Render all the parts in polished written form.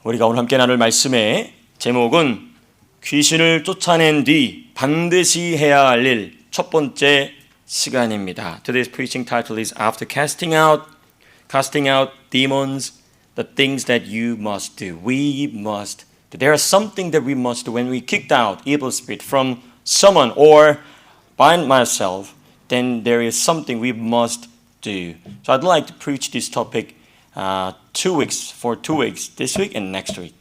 우리가 오늘 함께 나눌 말씀의 제목은 귀신을 쫓아낸 뒤 반드시 해야 할 일 첫 번째 시간입니다. Today's preaching title is After casting out demons, the things that you must do. We must do. There is something that we must do when we kicked out evil spirit from someone or by myself. Then there is something we must do. So I'd like to preach this topic 2 weeks, this week and next week.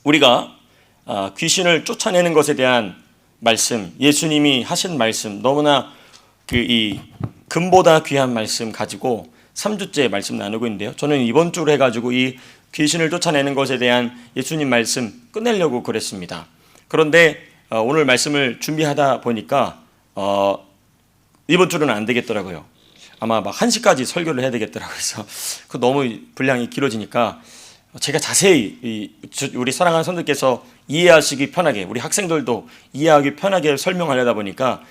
우리가 귀신을 쫓아내는 것에 대한 말씀, 예수님이 하신 말씀, 너무나 이 금보다 귀한 말씀 가지고 3주째 말씀 나누고 있는데요. 저는 이번 주로 해가지고 이 귀신을 쫓아내는 것에 대한 예수님 말씀 끝내려고 그랬습니다. 그런데 오늘 말씀을 준비하다 보니까 이번 주는 안 되겠더라고요. 아마 막 1시까지 설교를 해야 되겠더라고요. 그래서 너무 분량이 길어지니까 제가 자세히 우리 사랑하는 성도께서 이해하시기 편하게, 우리 학생들도 이해하기 편하게 설명하려다 보니까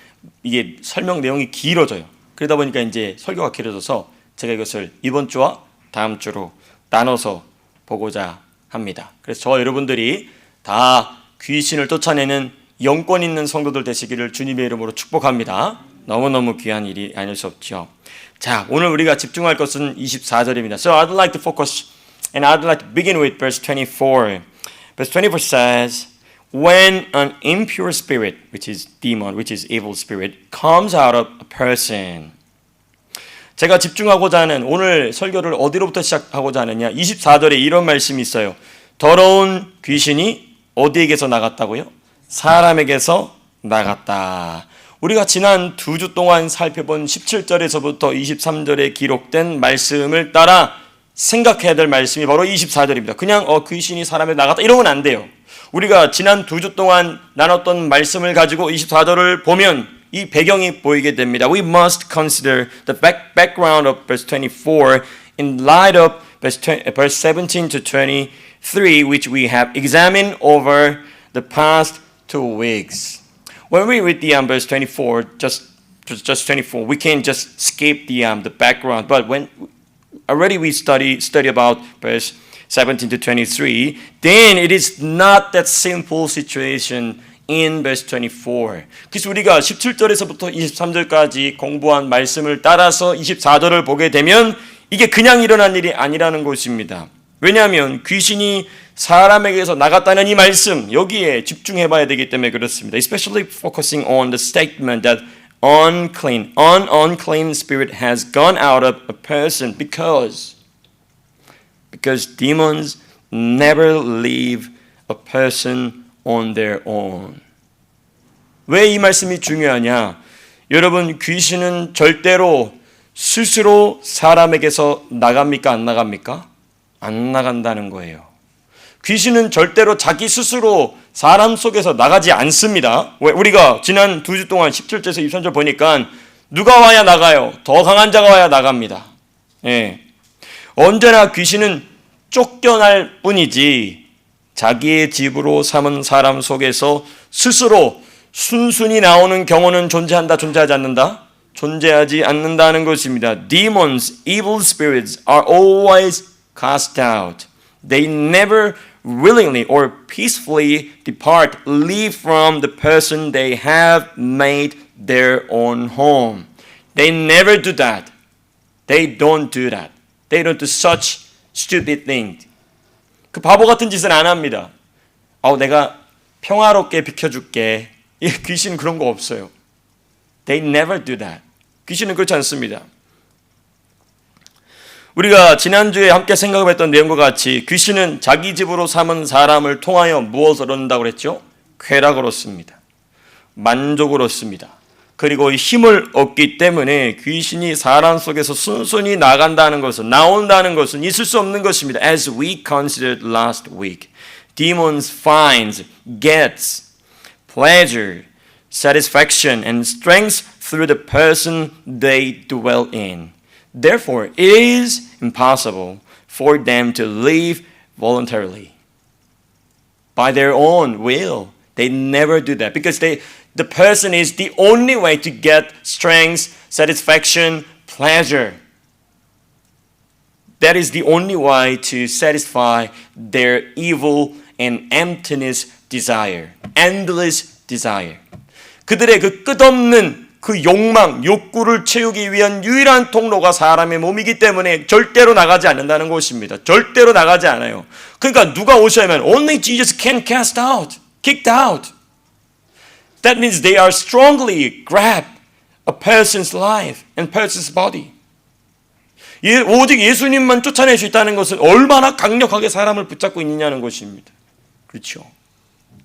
이게 설명 내용이 길어져요. 그러다 보니까 이제 설교가 길어져서 제가 이것을 이번 주와 다음 주로 나눠서 보고자 합니다. 그래서 저와 여러분들이 다 귀신을 쫓아내는 영권 있는 성도들 되시기를 주님의 이름으로 축복합니다. 너무너무 귀한 일이 아닐 수 없죠. 자, 오늘 우리가 집중할 것은 24절입니다. So I'd like to focus and I'd like to begin with verse 24. Verse 24 says, when an impure spirit, which is demon, which is evil spirit, comes out of a person. 제가 집중하고자 하는 오늘 설교를 어디로부터 시작하고자 하느냐, 24절에 이런 말씀이 있어요. 더러운 귀신이 어디에게서 나갔다고요? 사람에게서 나갔다. 우리가 지난 2주 동안 살펴본 17절에서부터 23절에 기록된 말씀을 따라 생각해야 될 말씀이 바로 24절입니다. 그냥 귀신이 사람에 나갔다 이러면 안 돼요. 우리가 지난 2주 동안 나눴던 말씀을 가지고 24절을 보면 이 배경이 보이게 됩니다. We must consider the background of verse 24 in light of verse 17 to 23 which we have examined over the past 2 weeks. When we read the verse 24, just 24, we can't just skip the background. But when already we study about verse 17 to 23, then it is not that simple situation in verse 24. 그래서 우리가 17절에서부터 23절까지 공부한 말씀을 따라서 24절을 보게 되면 이게 그냥 일어난 일이 아니라는 것입니다. 왜냐하면 귀신이 사람에게서 나갔다는 이 말씀, 여기에 집중해 봐야 되기 때문에 그렇습니다. Especially focusing on the statement that an unclean spirit has gone out of a person because demons never leave a person on their own. 왜 이 말씀이 중요하냐? 여러분, 귀신은 절대로 스스로 사람에게서 나갑니까? 안 나갑니까? 안 나간다는 거예요. 귀신은 절대로 자기 스스로 사람 속에서 나가지 않습니다. 우리가 지난 2주 동안 17절에서 23절 보니까 누가 와야 나가요? 더 강한 자가 와야 나갑니다. 예. 언제나 귀신은 쫓겨날 뿐이지 자기의 집으로 삼은 사람 속에서 스스로 순순히 나오는 경우는 존재한다, 존재하지 않는다? 존재하지 않는다는 것입니다. Demons, evil spirits are always cast out. They never willingly or peacefully depart, leave from the person they have made their own home. They never do that. They don't do that. They don't do such stupid things. 그 바보 같은 짓은 안 합니다. 내가 평화롭게 비켜줄게. 귀신은 그런 거 없어요. They never do that. 귀신은 그렇지 않습니다. 우리가 지난주에 함께 생각했던 내용과 같이 귀신은 자기 집으로 삼은 사람을 통하여 무엇을 얻는다고 그랬죠? 쾌락을 얻습니다. 만족을 얻습니다. 그리고 힘을 얻기 때문에 귀신이 사람 속에서 순순히 나온다는 것은 있을 수 없는 것입니다. As we considered last week, demons finds, gets pleasure, satisfaction, and strength through the person they dwell in. Therefore, it is impossible for them to live voluntarily. By their own will. They never do that because the person is the only way to get strength, satisfaction, pleasure. That is the only way to satisfy their evil and emptiness desire. Endless desire. 그들의 그 끝없는 그 욕망, 욕구를 채우기 위한 유일한 통로가 사람의 몸이기 때문에 절대로 나가지 않는다는 것입니다. 절대로 나가지 않아요. 그러니까 누가 오셔야만 only Jesus can cast out, kicked out. That means they are strongly grab a person's life and person's body. 오직 예수님만 쫓아낼 수 있다는 것은 얼마나 강력하게 사람을 붙잡고 있느냐는 것입니다. 그렇죠.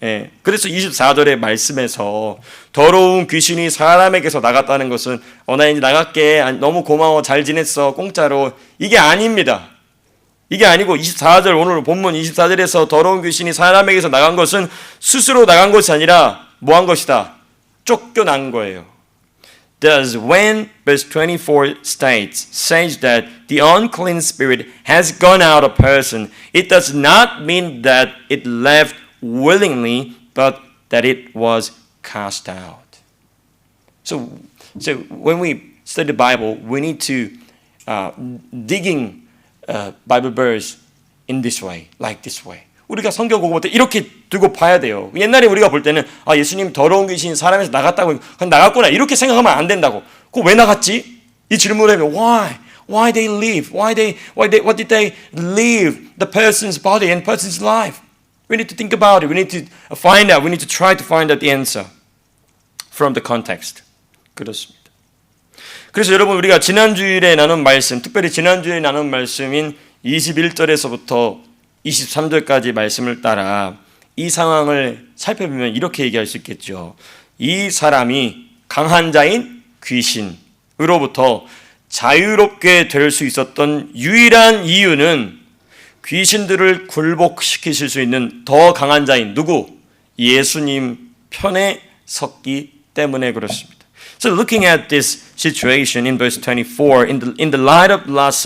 예, 그래서 24절의 말씀에서 더러운 귀신이 사람에게서 나갔다는 것은 나 이제 나갈게 너무 고마워 잘 지냈어 공짜로 이게 아닙니다. 이게 아니고 24절 오늘 본문 24절에서 더러운 귀신이 사람에게서 나간 것은 스스로 나간 것이 아니라 뭐 한 것이다? 쫓겨난 거예요. Thus, when verse 24 says that the unclean spirit has gone out of a person, it does not mean that it left willingly, but that it was cast out. So when we study the Bible, we need to digging Bible verse in this way, like this way. 우리가 성경 보고 볼 때 이렇게 두고 봐야 돼요. 옛날에 우리가 볼 때는 예수님 더러운 귀신 사람에서 나갔다고 나갔구나 이렇게 생각하면 안 된다고. 그거 왜 나갔지? 이 질문을 하면 why they leave? What did they leave the person's body and person's life? We need to think about it. We need to find out. We need to try to find out the answer from the context. 그렇습니다. 그래서 여러분 우리가 지난주일에 나눈 말씀, 특별히 지난주에 나눈 말씀인 21절에서부터 23절까지 말씀을 따라 이 상황을 살펴보면 이렇게 얘기할 수 있겠죠. 이 사람이 강한 자인 귀신으로부터 자유롭게 될 수 있었던 유일한 이유는 귀신들을 굴복시키실 수 있는 더 강한 자인 누구? 예수님 편에 섰기 때문에 그렇습니다. So looking at this situation in verse 24, in the light of last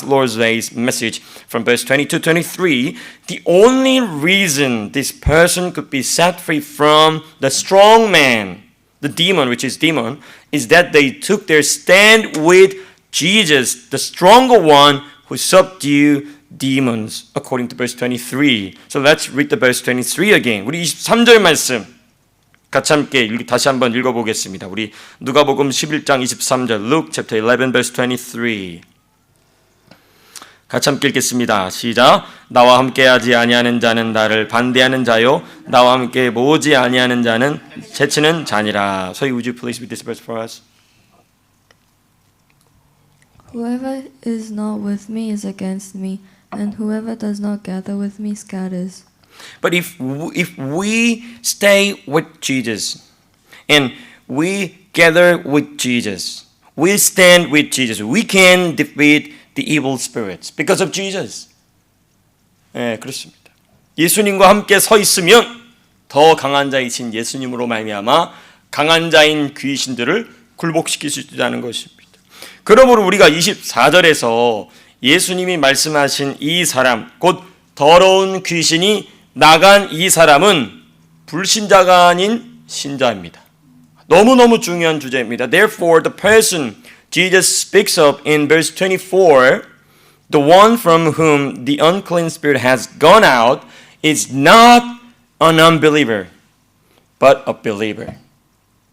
Lord's Day's message from verse 22 to 23, the only reason this person could be set free from the strong man, the demon, which is demon, is that they took their stand with Jesus, the stronger one who subdued demons, according to verse 23. So let's read the verse 23 again. 우리 23절 말씀 같이 함께 다시 한번 읽어보겠습니다. 우리 누가복음 11장 23절 Luke chapter 11 verse 23 같이 함께 읽겠습니다. 시작. 나와 함께하지 아니하는 자는 나를 반대하는 자요 나와 함께 모으지 아니하는 자는 제치는 자니라. So would you please read this verse for us? Whoever is not with me is against me, and whoever does not gather with me scatters. But if we stay with Jesus and we gather with Jesus, we stand with Jesus, we can defeat the evil spirits because of Jesus. 네, 그렇습니다. 예수님과 함께 서 있으면 더 강한 자이신 예수님으로 말미암아 강한 자인 귀신들을 굴복시킬 수 있다는 것입니다. 그러므로 우리가 24절에서 예수님이 말씀하신 이 사람, 곧 더러운 귀신이 나간 이 사람은 불신자가 아닌 신자입니다. 너무너무 중요한 주제입니다. Therefore, the person Jesus speaks of in verse 24, the one from whom the unclean spirit has gone out, is not an unbeliever, but a believer.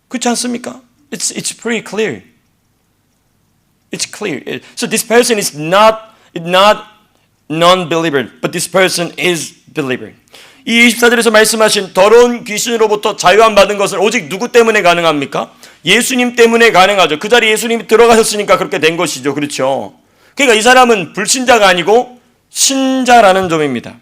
그렇지 않습니까? It's pretty clear. It's clear. So this person is not non-believer, but this person is believer. 이 24절에서 말씀하신 더러운 귀신으로부터 자유함 받은 것은 오직 누구 때문에 가능합니까? 예수님 때문에 가능하죠. 그 자리에 예수님이 들어가셨으니까 그렇게 된 것이죠. 그렇죠? 그러니까 이 사람은 불신자가 아니고 신자라는 점입니다.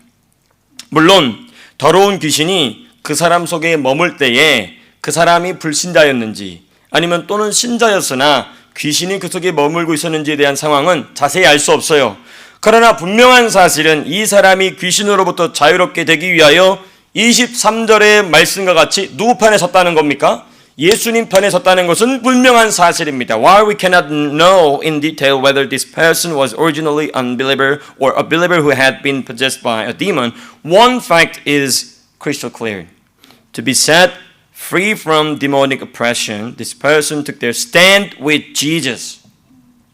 물론 더러운 귀신이 그 사람 속에 머물 때에 그 사람이 불신자였는지 아니면 또는 신자였으나 귀신이 그 속에 머물고 있었는지에 대한 상황은 자세히 알 수 없어요. 그러나 분명한 사실은 이 사람이 귀신으로부터 자유롭게 되기 위하여 23절의 말씀과 같이 누구 편에 섰다는 겁니까? 예수님 편에 섰다는 것은 분명한 사실입니다. While we cannot know in detail whether this person was originally unbeliever or a believer who had been possessed by a demon, one fact is crystal clear. To be set free from demonic oppression, this person took their stand with Jesus,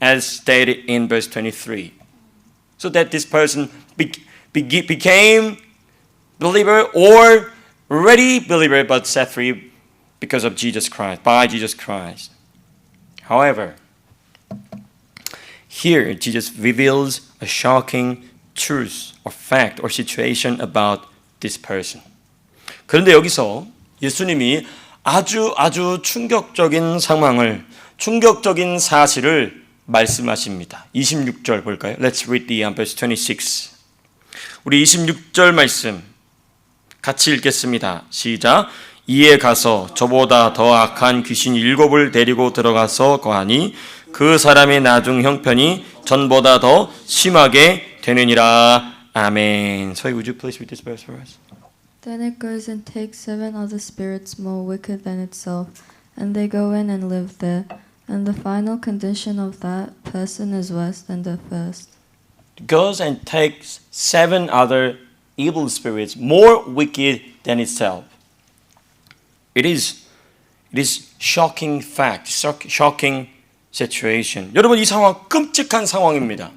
as stated in verse 23. so that this person became believer or already believer but set free because of Jesus Christ, by Jesus Christ. However, here Jesus reveals a shocking truth or fact or situation about this person. 그런데 여기서 예수님이 아주 충격적인 상황을, 충격적인 사실을 말씀하십니다. 26절 볼까요? Let's read the verse 26. 우리 26절 말씀 같이 읽겠습니다. 시작. 이에 가서 저보다 더 악한 귀신 7을 데리고 들어가서 거하니 그 사람의 나중 형편이 전보다 더 심하게 되느니라. 아멘. So would you please read this verse for us? Then it goes and takes 7 other spirits more wicked than itself, and they go in and live there. And the final condition of that person is worse than the first. It goes and takes 7 other evil spirits more wicked than itself. It is shocking fact, shocking situation. 여러분 이 상황 끔찍한 상황입니다.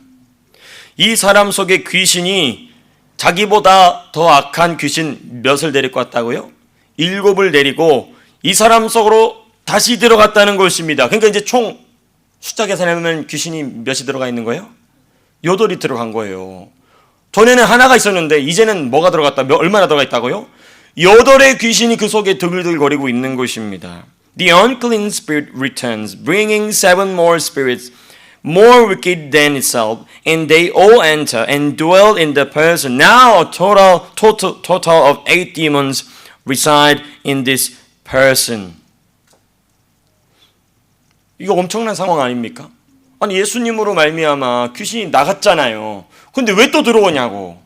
이 사람 속에 귀신이 자기보다 더 악한 귀신 몇을 데리고 왔다고요? 7을 데리고 이 사람 속으로 다시 들어갔다는 것입니다. 그러니까 이제 총 숫자 계산해보면 귀신이 몇이 들어가 있는 거예요? 8이 들어간 거예요. 전에는 하나가 있었는데 이제는 뭐가 들어갔다? 얼마나 들어가 있다고요? 8의 귀신이 그 속에 드글드글거리고 있는 것입니다. The unclean spirit returns, bringing 7 more spirits more wicked than itself, and they all enter and dwell in the person. Now a total of 8 demons reside in this person. 이거 엄청난 상황 아닙니까? 아니 예수님으로 말미암아 귀신이 나갔잖아요. 근데 왜 또 들어오냐고.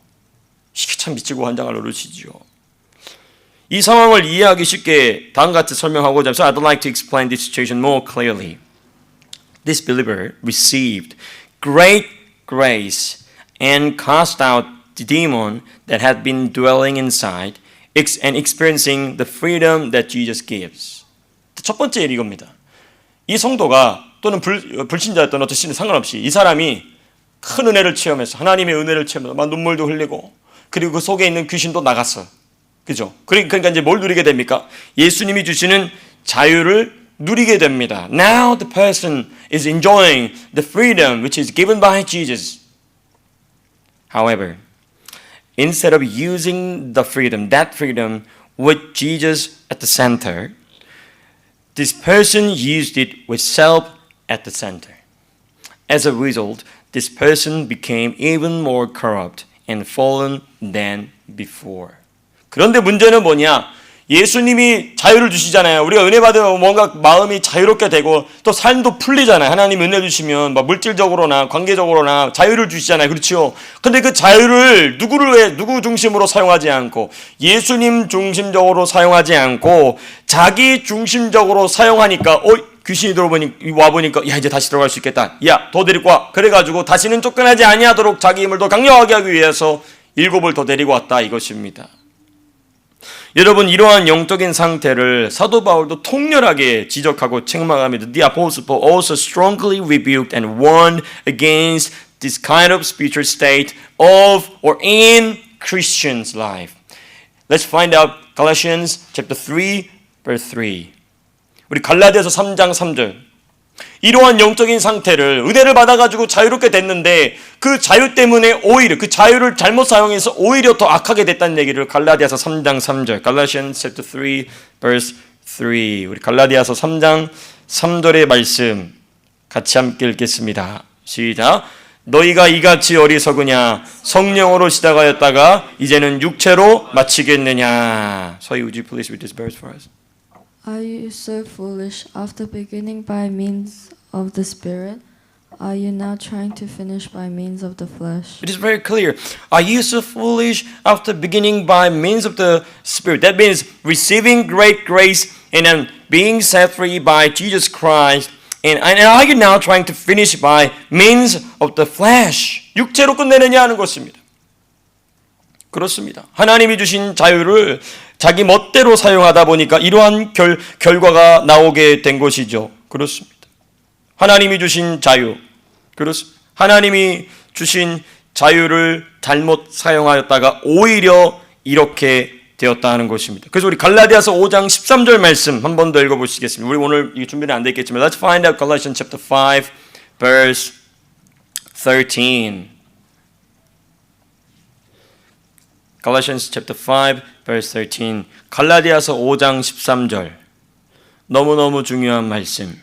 이게 참 미치고 환장할 노릇이지요. 이 상황을 이해하기 쉽게 다음같이 설명하고자 해서 I'd like to explain this situation more clearly. This believer received great grace and cast out the demon that had been dwelling inside and experiencing the freedom that Jesus gives. 첫 번째 일 이겁니다. 이 성도가 또는 불신자였던 어떤 신은 상관없이 이 사람이 큰 은혜를 체험해서 하나님의 은혜를 체험해서 막 눈물도 흘리고 그리고 그 속에 있는 귀신도 나갔어. 그죠? 그러니까 이제 뭘 누리게 됩니까? 예수님이 주시는 자유를 누리게 됩니다. Now the person is enjoying the freedom which is given by Jesus. However, instead of using the freedom, that freedom with Jesus at the center, this person used it with self at the center. As a result, this person became even more corrupt and fallen than before. 그런데 문제는 뭐냐? 예수님이 자유를 주시잖아요. 우리가 은혜 받으면 뭔가 마음이 자유롭게 되고 또 삶도 풀리잖아요. 하나님 은혜 주시면 뭐 물질적으로나 관계적으로나 자유를 주시잖아요. 그렇죠? 근데 그 자유를 누구 중심으로 사용하지 않고 예수님 중심적으로 사용하지 않고 자기 중심적으로 사용하니까 귀신이 와보니까 야 이제 다시 들어갈 수 있겠다. 야 더 데리고 와. 그래가지고 다시는 쫓겨나지 아니하도록 자기 힘을 더 강력하게 하기 위해서 7을 더 데리고 왔다 이것입니다. 여러분 이러한 영적인 상태를 사도 바울도 통렬하게 지적하고 책망합니다. The Apostle Paul also strongly rebuked and warned against this kind of spiritual state of or in Christians' life. Let's find out Galatians chapter 3 verse 3. 우리 갈라디아서 3장 3절. 이러한 영적인 상태를 은혜를 받아가지고 자유롭게 됐는데 그 자유 때문에 오히려 그 자유를 잘못 사용해서 오히려 더 악하게 됐다는 얘기를 갈라디아서 3장 3절 Galatians chapter 3 verse 3 우리 갈라디아서 3장 3절의 말씀 같이 함께 읽겠습니다. 시작. 너희가 이같이 어리석으냐 성령으로 시작하였다가 이제는 육체로 마치겠느냐. So would you please read this verse for us? Are you so foolish? After beginning by means of the Spirit, are you now trying to finish by means of the flesh? It is very clear. Are you so foolish after beginning by means of the Spirit? That means receiving great grace and then being set free by Jesus Christ. And are you now trying to finish by means of the flesh? 육체로 끝내느냐 하는 것입니다. 그렇습니다. 하나님이 주신 자유를 자기 멋대로 사용하다 보니까 이러한 결과가 나오게 된 것이죠. 그렇습니다. 하나님이 주신 자유, 그렇습니다. 하나님이 주신 자유를 잘못 사용하였다가 오히려 이렇게 되었다 하는 것입니다. 그래서 우리 갈라디아서 5장 13절 말씀 한 번 더 읽어보시겠습니다. 우리 오늘 이게 준비는 안 돼 있겠지만 Let's find out Galatians chapter 5 verse 13. Galatians chapter 5 verse 13. 갈라디아서 5장 13절. 너무너무 중요한 말씀.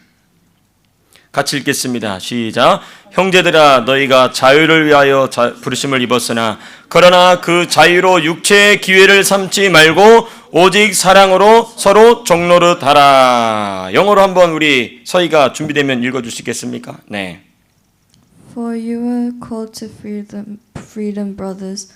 같이 읽겠습니다. 시작. 형제들아 너희가 자유를 위하여 부르심을 입었으나 그러나 그 자유로 육체의 기회를 삼지 말고 오직 사랑으로 서로 종노릇하라. 영어로 한번 우리 서희가 준비되면 읽어주시겠습니까? 네. For you are called to freedom, brothers.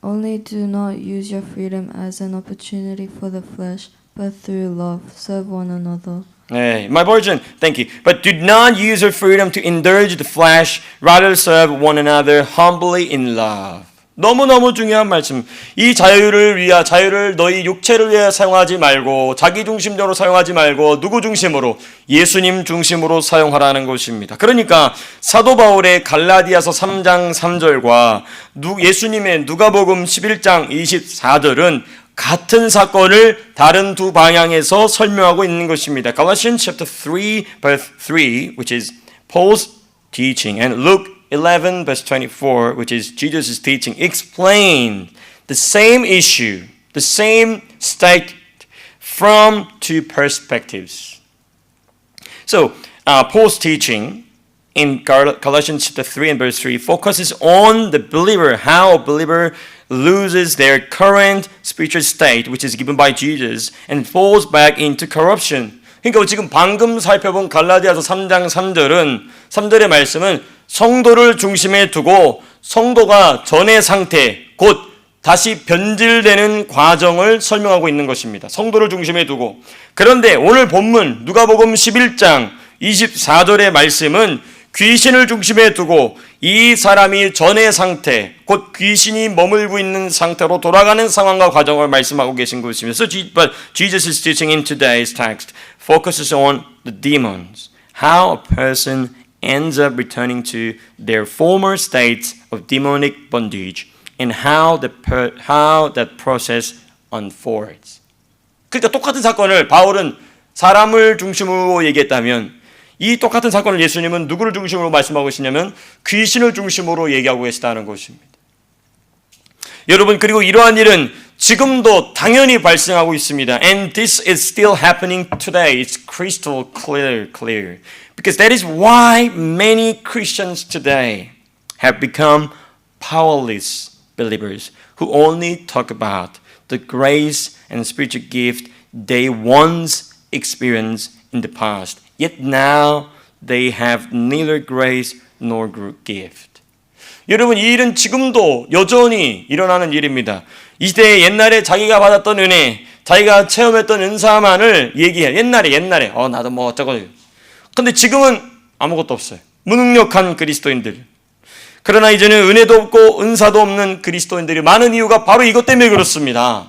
Only do not use your freedom as an opportunity for the flesh, but through love serve one another. 네, my version, thank you. But do not use your freedom to indulge the flesh, rather serve one another humbly in love. 너무너무 중요한 말씀. 이 자유를 너희 육체를 위해 사용하지 말고 자기 중심적으로 사용하지 말고 누구 중심으로? 예수님 중심으로 사용하라는 것입니다. 그러니까 사도 바울의 갈라디아서 3장 3절과 예수님의 누가복음 11장 24절은 같은 사건을 다른 두 방향에서 설명하고 있는 것입니다. Galatians chapter 3 verse 3 which is Paul's teaching and Luke 11 verse 24 which is Jesus' teaching explain the same issue, the same state from two perspectives. So Paul's teaching in Galatians chapter 3 and verse 3 focuses on the believer, how a believer loses their current spiritual state, which is given by Jesus, and falls back into corruption. 그러니까 지금 방금 살펴본 갈라디아서 3장 3절의 말씀은 성도를 중심에 두고 성도가 전의 상태, 곧 다시 변질되는 과정을 설명하고 있는 것입니다. 성도를 중심에 두고. 그런데 오늘 본문 누가복음 11장 24절의 말씀은 귀신을 중심에 두고 이 사람이 전의 상태, 곧 귀신이 머물고 있는 상태로 돌아가는 상황과 과정을 말씀하고 계신 것입니다. So Jesus' teaching in today's text focuses on the demons, how a person ends up returning to their former states of demonic bondage, and how that process unfolds. 그러니까 똑같은 사건을 바울은 사람을 중심으로 얘기했다면 이 똑같은 사건을 예수님은 누구를 중심으로 말씀하고 계시냐면 귀신을 중심으로 얘기하고 계시다는 것입니다. 여러분 그리고 이러한 일은 지금도 당연히 발생하고 있습니다. And this is still happening today. It's crystal clear. Because that is why many Christians today have become powerless believers who only talk about the grace and spiritual gift they once experienced in the past. Yet now they have neither grace nor gift. 여러분 이 일은 지금도 여전히 일어나는 일입니다. 이 시대에 옛날에 자기가 받았던 은혜, 자기가 체험했던 은사만을 얘기해. 옛날에 나도 뭐 어쩌고. 근데 지금은 아무것도 없어요. 무능력한 그리스도인들. 그러나 이제는 은혜도 없고 은사도 없는 그리스도인들이 많은 이유가 바로 이것 때문에 그렇습니다.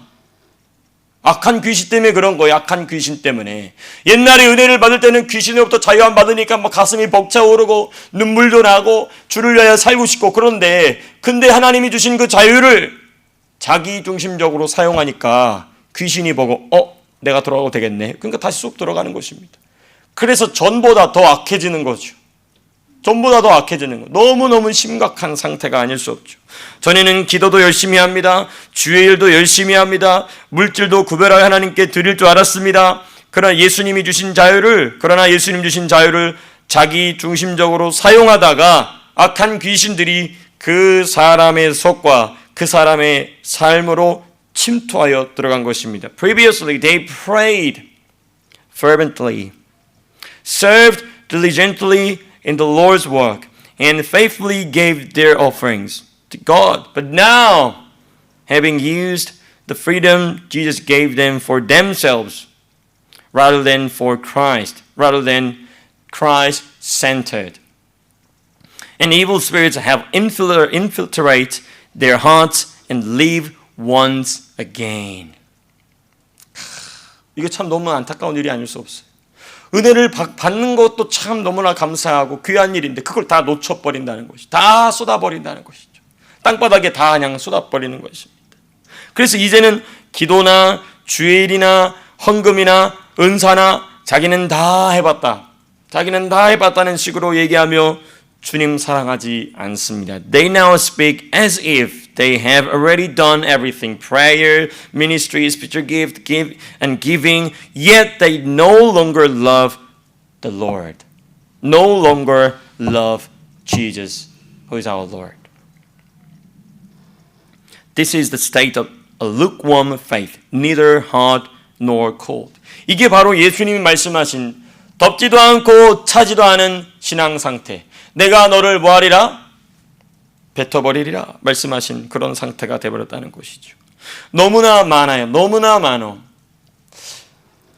악한 귀신 때문에 그런 거예요. 악한 귀신 때문에. 옛날에 은혜를 받을 때는 귀신으로부터 자유 안 받으니까 막 가슴이 벅차오르고 눈물도 나고 주를 위하여 살고 싶고 근데 하나님이 주신 그 자유를 자기 중심적으로 사용하니까 귀신이 보고 내가 돌아가도 되겠네. 그러니까 다시 쏙 들어가는 것입니다. 그래서 전보다 더 악해지는 거죠. 전보다 더 악해지는 거. 너무너무 심각한 상태가 아닐 수 없죠. 전에는 기도도 열심히 합니다. 주의 일도 열심히 합니다. 물질도 구별하여 하나님께 드릴 줄 알았습니다. 그러나 예수님 주신 자유를 자기 중심적으로 사용하다가 악한 귀신들이 그 사람의 속과 그 사람의 삶으로 침투하여 들어간 것입니다. Previously they prayed fervently, served diligently in the Lord's work, and faithfully gave their offerings to God. But now, having used the freedom Jesus gave them for themselves, rather than Christ-centered, and evil spirits have infiltrate their hearts and live once again. 이게 참 너무 안타까운 일이 아닐 수 없어요. 은혜를 받는 것도 참 너무나 감사하고 귀한 일인데 그걸 다 놓쳐버린다는 것이, 다 쏟아버린다는 것이죠. 땅바닥에 다 그냥 쏟아버리는 것입니다. 그래서 이제는 기도나 주일이나 헌금이나 은사나 자기는 다 해봤다는 식으로 얘기하며 주님 사랑하지 않습니다. They now speak as if they have already done everything. Prayer, ministry, spiritual gift, and giving. Yet they no longer love the Lord. No longer love Jesus, who is our Lord. This is the state of a lukewarm faith, neither hot nor cold. 이게 바로 예수님이 말씀하신 덥지도 않고 차지도 않은 신앙 상태. 내가 너를 뭐하리라? 뱉어버리리라 말씀하신 그런 상태가 되어버렸다는 것이죠. 너무나 많아요. 너무나 많어.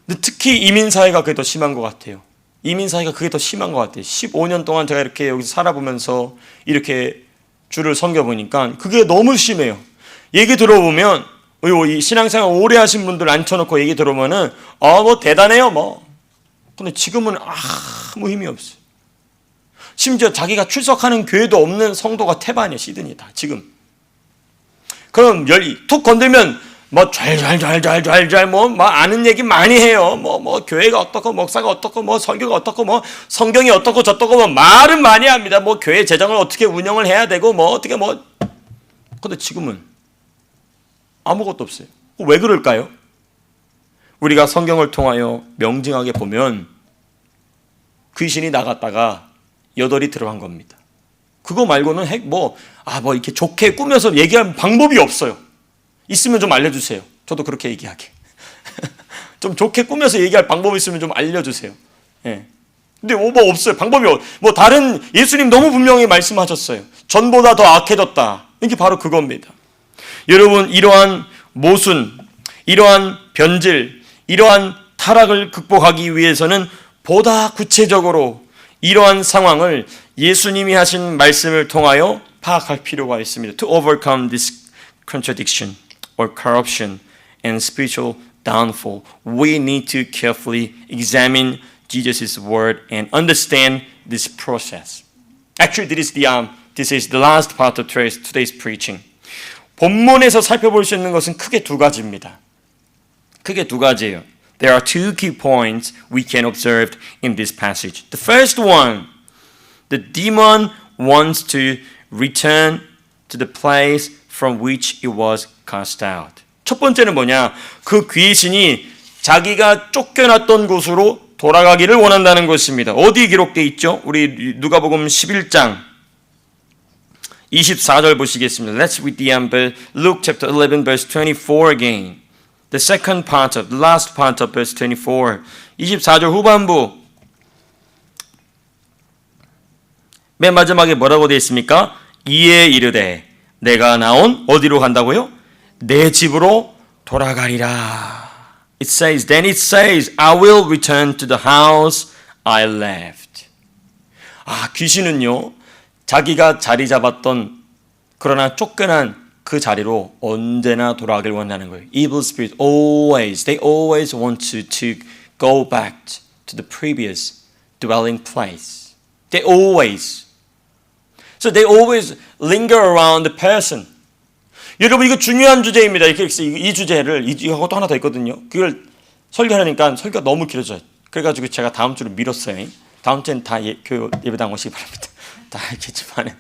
근데 특히 이민사회가 그게 더 심한 것 같아요. 이민사회가 그게 더 심한 것 같아요. 15년 동안 제가 이렇게 여기서 살아보면서 이렇게 주를 섬겨보니까 그게 너무 심해요. 얘기 들어보면 이 신앙생활 오래 하신 분들 앉혀놓고 얘기 들어보면은 뭐 대단해요 뭐. 근데 지금은 아무 힘이 없어요. 심지어 자기가 출석하는 교회도 없는 성도가 태반이에요. 시드니 다 지금. 그럼 툭 건들면 뭐 잘 뭐 아는 얘기 많이 해요. 뭐 교회가 어떻고 목사가 어떻고 뭐 설교가 어떻고 뭐 성경이 어떻고 저떻고 뭐 말은 많이 합니다. 뭐 교회 재정을 어떻게 운영을 해야 되고 뭐 어떻게 뭐. 근데 지금은 아무것도 없어요. 왜 그럴까요? 우리가 성경을 통하여 명징하게 보면 귀신이 나갔다가 여덟이 들어간 겁니다. 그거 말고는 이렇게 좋게 꾸며서 얘기할 방법이 없어요. 있으면 좀 알려주세요. 저도 그렇게 얘기하게. 좀 좋게 꾸며서 얘기할 방법이 있으면 좀 알려주세요. 예. 근데 뭐 없어요. 방법이 다른 예수님 너무 분명히 말씀하셨어요. 전보다 더 악해졌다. 이게 바로 그겁니다. 여러분 이러한 모순, 이러한 변질, 이러한 타락을 극복하기 위해서는 보다 구체적으로 이러한 상황을 예수님이 하신 말씀을 통하여 파악할 필요가 있습니다. To overcome this contradiction or corruption and spiritual downfall, we need to carefully examine Jesus' word and understand this process. Actually, this is the last part of today's preaching. 본문에서 살펴볼 수 있는 것은 크게 두 가지입니다. 크게 두 가지예요. There are two key points we can observe in this passage. The first one, the demon wants to return to the place from which it was cast out. 첫 번째는 뭐냐? 그 귀신이 자기가 쫓겨났던 곳으로 돌아가기를 원한다는 것입니다. 어디 기록되어 있죠? 우리 누가복음 11장 24절 보시겠습니다. Let's read the Luke chapter 11 verse 24 again. The last part of verse 24. 24절 후반부. 맨 마지막에 뭐라고 되어 있습니까? 이에 이르되 내가 나온 어디로 간다고요? 내 집으로 돌아가리라. Then it says, I will return to the house I left. 귀신은요, 자기가 자리 잡았던 그러나 쫓겨난 그 자리로 언제나 돌아가길 원하는 거예요. Evil spirit they always want to go back to the previous dwelling place. They always linger around the person. 여러분 이거 중요한 주제입니다. 이 주제를 이것도 하나 더 있거든요. 그걸 설교하니까 설교가 너무 길어져요. 그래가지고 제가 다음 주로 미뤘어요. 다음 주엔 다 예배당 오시기 바랍니다. 다 알겠지만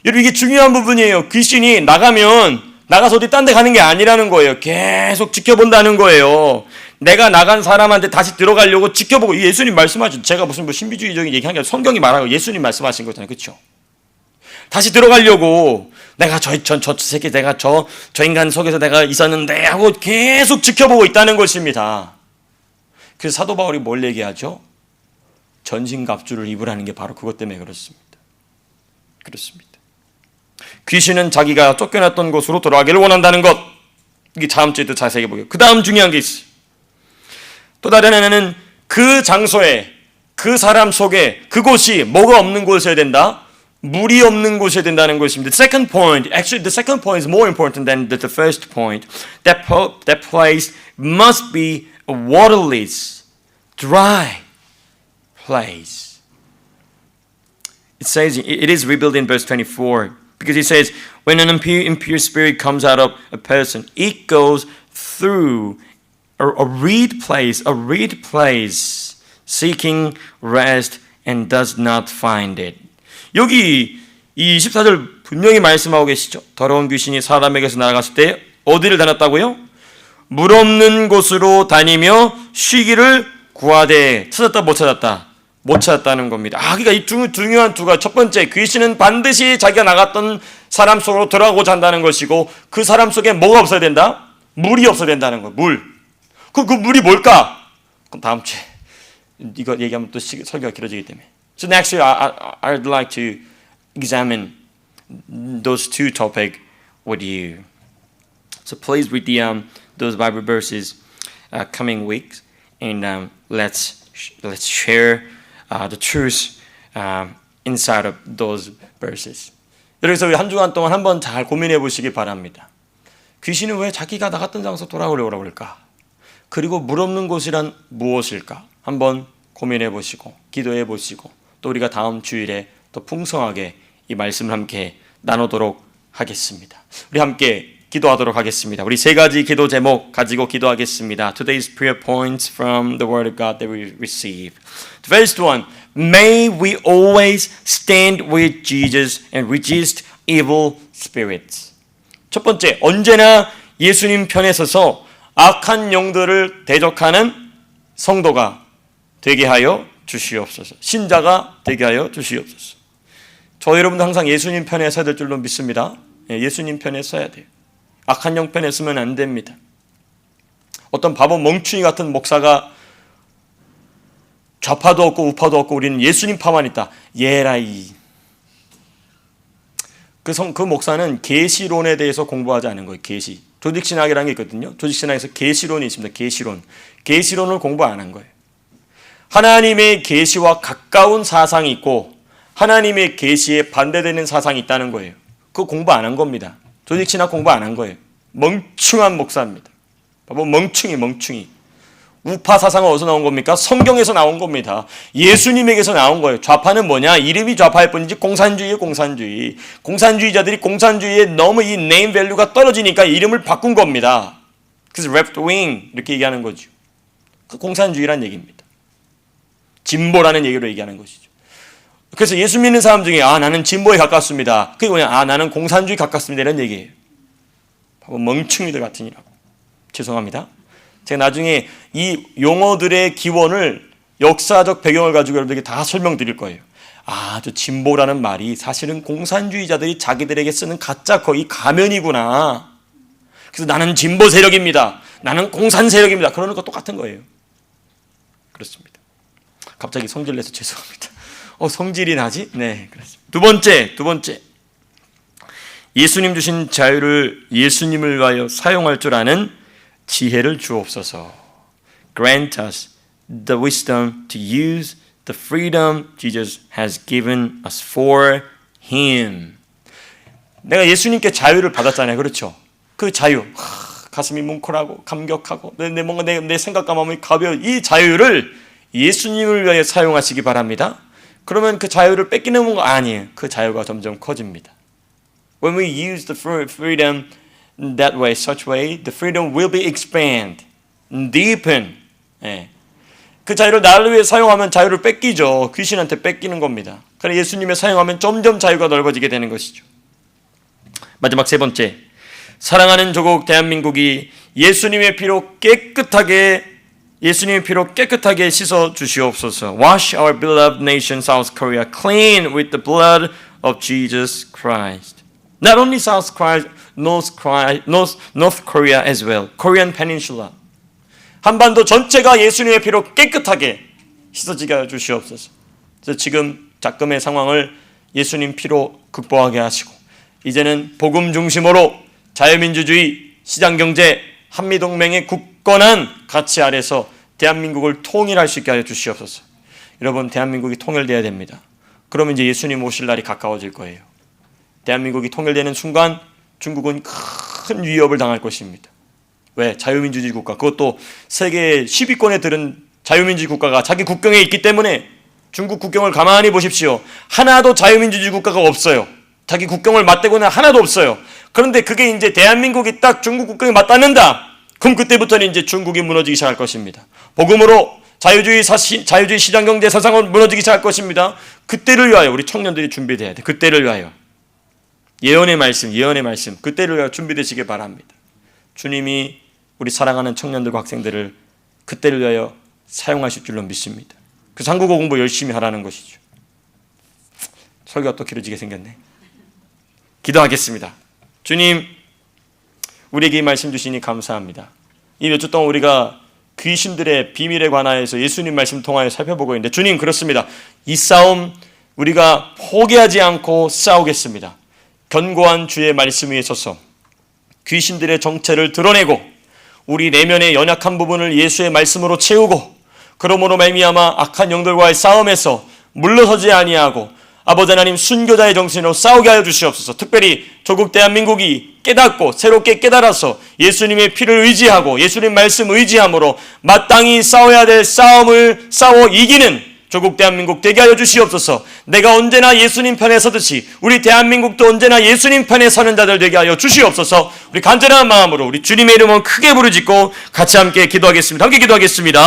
여러분 이게 중요한 부분이에요. 귀신이 나가서 어디 딴 데 가는 게 아니라는 거예요. 계속 지켜본다는 거예요. 내가 나간 사람한테 다시 들어가려고 지켜보고 예수님 말씀하신 제가 무슨 신비주의적인 얘기한 게 아니라 성경이 말하고 예수님 말씀하신 거잖아요. 그렇죠? 다시 들어가려고 내가 저 새끼 내가 저 인간 속에서 내가 있었는데 하고 계속 지켜보고 있다는 것입니다. 그래서 사도 바울이 뭘 얘기하죠? 전신갑주를 입으라는 게 바로 그것 때문에 그렇습니다. 귀신은 자기가 쫓겨났던 곳으로 돌아가기를 원한다는 것. 이게 다음 주에도 자세히 보게요. 그 다음 중요한 게 있어요. 또 다른 하나는 그 장소에 그 사람 속에 그곳이 뭐가 없는 곳이어야 된다? 물이 없는 곳이어야 된다는 것입니다. The second point is more important than the first point. That place must be a waterless, dry place. It says, it is revealed in verse 24. Because he says, when an impure spirit comes out of a person, it goes through a reed place, seeking rest and does not find it. 여기 이 24절 분명히 말씀하고 계시죠. 더러운 귀신이 사람에게서 나갔을 때 어디를 다녔다고요? 물 없는 곳으로 다니며 쉬기를 구하되 찾았다 못 찾았다? 못 찾았다는 겁니다. 그러니까 이 중요한 두 가지. 첫 번째, 귀신은 반드시 자기가 나갔던 사람 속으로 들어가고자 한다는 것이고 그 사람 속에 뭐가 없어야 된다? 물이 없어야 된다는 거예요. 물. 그 물이 뭘까? 그럼 다음 주에 이거 얘기하면 또 설교가 길어지기 때문에. So next year I'd like to examine those two topics with you. So please read those Bible verses coming weeks, and let's share the truth inside of those verses. 그래서 한 주간 동안 한번 잘 고민해 보시기 바랍니다. 귀신은 왜 자기가 나갔던 장소 돌아오려고 할까? 그리고 물 없는 곳이란 무엇일까? 한번 고민해 보시고 기도해 보시고 또 우리가 다음 주일에 또 풍성하게 이 말씀을 함께 나누도록 하겠습니다. 우리 함께 기도하도록 하겠습니다. 우리 세 가지 기도 제목 가지고 기도하겠습니다. Today's prayer points from the Word of God that we receive. The first one, may we always stand with Jesus and resist evil spirits. 첫 번째, 언제나 예수님 편에 서서 악한 영들을 대적하는 성도가 되게 하여 주시옵소서. 신자가 되게 하여 주시옵소서. 저 여러분도 항상 예수님 편에 서야 될 줄로 믿습니다. 예수님 편에 서야 돼요. 악한 영 편에 서면 안 됩니다. 어떤 바보 멍충이 같은 목사가 좌파도 없고 우파도 없고 우리는 예수님 파만 있다. 예라이. 그 목사는 계시론에 대해서 공부하지 않은 거예요. 계시. 조직신학이라는 게 있거든요. 조직신학에서 계시론이 있습니다. 계시론을 공부 안 한 거예요. 하나님의 계시와 가까운 사상이 있고 하나님의 계시에 반대되는 사상이 있다는 거예요. 그거 공부 안 한 겁니다. 조직신학 공부 안 한 거예요. 멍충한 목사입니다. 바보 멍충이. 우파 사상은 어디서 나온 겁니까? 성경에서 나온 겁니다. 예수님에게서 나온 거예요. 좌파는 뭐냐? 이름이 좌파일 뿐이지 공산주의예요. 공산주의자들이 공산주의에 너무 이 네임 밸류가 떨어지니까 이름을 바꾼 겁니다. 그래서 left wing 이렇게 얘기하는 거죠. 그 공산주의란 얘기입니다. 진보라는 얘기로 얘기하는 것이죠. 그래서 예수 믿는 사람 중에 나는 진보에 가깝습니다. 그게 뭐냐? 나는 공산주의 가깝습니다. 이런 얘기예요. 바로 멍충이들 같으니라고. 죄송합니다. 제가 나중에 이 용어들의 기원을 역사적 배경을 가지고 여러분들에게 다 설명드릴 거예요. 저 진보라는 말이 사실은 공산주의자들이 자기들에게 쓰는 가짜 거의 가면이구나. 그래서 나는 진보 세력입니다. 나는 공산 세력입니다. 그러는 거 똑같은 거예요. 그렇습니다. 갑자기 성질 내서 죄송합니다. 성질이 나지? 네, 그렇습니다. 두 번째. 예수님 주신 자유를 예수님을 위하여 사용할 줄 아는 지혜를 주옵소서. Grant us the wisdom to use the freedom Jesus has given us for Him. 내가 예수님께 자유를 받았잖아요. 그렇죠? 그 자유. 가슴이 뭉클하고 감격하고 뭔가 내 생각과 마음이 가벼워. 이 자유를 예수님을 위하여 사용하시기 바랍니다. 그러면 그 자유를 뺏기는 건 아니에요. 그 자유가 점점 커집니다. When we use the freedom that way, such way, the freedom will be expand, deepen. 그 자유를 나를 위해 사용하면 자유를 뺏기죠. 귀신한테 뺏기는 겁니다. 그래서 예수님의 사용하면 점점 자유가 넓어지게 되는 것이죠. 마지막 세 번째, 사랑하는 조국 대한민국이 예수님의 피로 깨끗하게 씻어 주시옵소서. Wash our beloved nation, South Korea, clean with the blood of Jesus Christ. Not only South Korea, North Korea as well. Korean Peninsula. 한반도 전체가 예수님의 피로 깨끗하게 씻어지게 주시옵소서. 그래서 지금 작금의 상황을 예수님 피로 극복하게 하시고 이제는 복음 중심으로 자유민주주의, 시장경제, 한미동맹의 굳건한 가치 아래서 대한민국을 통일할 수 있게 하여 주시옵소서. 여러분, 대한민국이 통일돼야 됩니다. 그러면 이제 예수님 오실 날이 가까워질 거예요. 대한민국이 통일되는 순간 중국은 큰 위협을 당할 것입니다. 왜? 자유민주주의 국가, 그것도 세계 10위권에 들은 자유민주주의 국가가 자기 국경에 있기 때문에 중국 국경을 가만히 보십시오. 하나도 자유민주주의 국가가 없어요. 자기 국경을 맞대고는 하나도 없어요. 그런데 그게 이제 대한민국이 딱 중국 국경에 맞닿는다. 그럼 그때부터는 이제 중국이 무너지기 시작할 것입니다. 복음으로 자유주의 시장경제 사상은 무너지기 시작할 것입니다. 그때를 위하여 우리 청년들이 준비돼야 돼. 그때를 위하여. 예언의 말씀. 그때를 위하여 준비되시길 바랍니다. 주님이 우리 사랑하는 청년들과 학생들을 그때를 위하여 사용하실 줄로 믿습니다. 그래서 한국어 공부 열심히 하라는 것이죠. 설교가 또 길어지게 생겼네. 기도하겠습니다. 주님, 우리에게 이 말씀 주시니 감사합니다. 이 몇 주 동안 우리가 귀신들의 비밀에 관하여서 예수님 말씀 통하여 살펴보고 있는데, 주님, 그렇습니다. 이 싸움 우리가 포기하지 않고 싸우겠습니다. 견고한 주의 말씀 위에 서서 귀신들의 정체를 드러내고 우리 내면의 연약한 부분을 예수의 말씀으로 채우고, 그러므로 말미암아 악한 영들과의 싸움에서 물러서지 아니하고 아버지 하나님 순교자의 정신으로 싸우게 하여 주시옵소서. 특별히 조국 대한민국이 깨닫고 새롭게 깨달아서 예수님의 피를 의지하고 예수님 말씀 의지함으로 마땅히 싸워야 될 싸움을 싸워 이기는 조국 대한민국 되게 하여 주시옵소서. 내가 언제나 예수님 편에 서듯이 우리 대한민국도 언제나 예수님 편에 서는 자들 되게 하여 주시옵소서. 우리 간절한 마음으로 우리 주님의 이름을 크게 부르짖고 같이 함께 기도하겠습니다. 함께 기도하겠습니다.